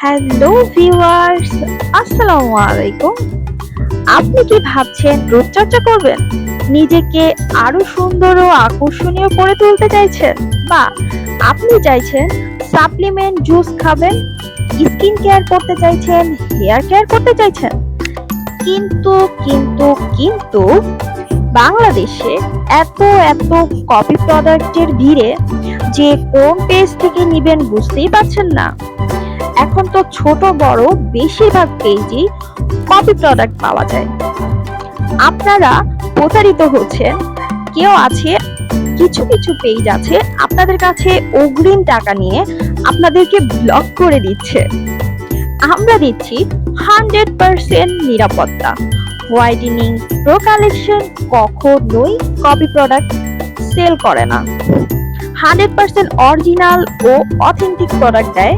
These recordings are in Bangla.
হ্যালো ভিউয়ার্স, আসসালামু আলাইকুম। আপনি কি ভাবছেন রূপচর্চা করবেন? নিজেকে আরো সুন্দর ও আকর্ষণীয় করে তুলতে চাইছেন? বা আপনি চাইছেন সাপ্লিমেন্ট জুস খাবেন, স্কিন কেয়ার করতে চাইছেন, হেয়ার কেয়ার করতে চাইছেন? কিন্তু কিন্তু কিন্তু বাংলাদেশে এত এত কপি প্রোডাক্টের ভিড়ে যে কোন পেজ থেকে নিবেন বুঝতেই পারছেন না। এখন তো ছোট বড় বেশিরভাগ পেজই কপি প্রোডাক্ট পাওয়া যায়। আপনারা প্রতারিত হচ্ছেন। কেউ আছে, কিছু কিছু পেজ আছে আপনাদের কাছে অগ্রিম টাকা নিয়ে আপনাদেরকে ব্লক করে দিচ্ছে। আমরা দিচ্ছি 100% নিরাপত্তা। হোয়াইটেনিং প্রো কালেকশন কখনোই কপি প্রোডাক্ট সেল করে না। 100% অরিজিনাল ও অথেন্টিক প্রোডাক্ট দেয়।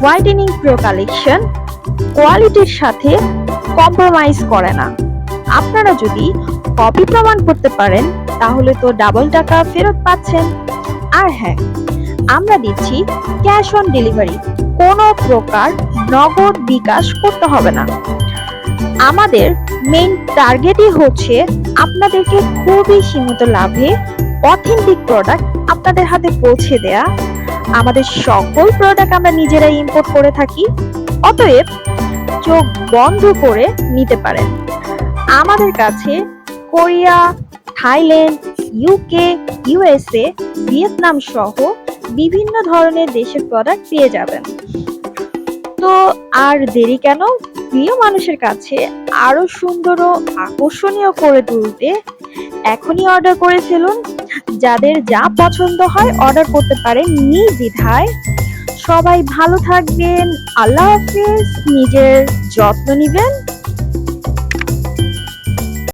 হোয়াইটেনিং প্রো কালেকশন কোয়ালিটির সাথে কম্প্রোমাইজ করে না। আপনারা যদি কপি প্রমাণ করতে পারেন তাহলে তো ডাবল টাকা ফেরত পাচ্ছেন। আর হ্যাঁ, আমরা দিচ্ছি ক্যাশ অন ডেলিভারি। কোনো প্রকার নগদ বিকাশ করতে হবে না। আমাদের মেইন টার্গেটই হচ্ছে আপনাদেরকে খুবই সীমিত লাভে অথেন্টিক প্রোডাক্ট আপনাদের হাতে পৌঁছে দেয়া। আমাদের সকল প্রোডাক্ট আমরা নিজেরাই ইম্পোর্ট করে থাকি, অতএব চোখ বন্ধ করে নিতে পারেন। আমাদের কাছে Korea, Thailand, UK, USA, Vietnam সহ বিভিন্ন ধরনের দেশের প্রোডাক্ট পেয়ে যাবেন। তো আর দেরি কেন? প্রিয় মানুষের কাছে আরো সুন্দর ও আকর্ষণীয় করে তুলতে এখনই অর্ডার করে ফেলুন। যাদের যা পছন্দ হয় অর্ডার করতে পারেন নির্দ্বিধায়। সবাই ভালো থাকবেন। আল্লাহ হাফেজ। নিজের যত্ন নিবেন।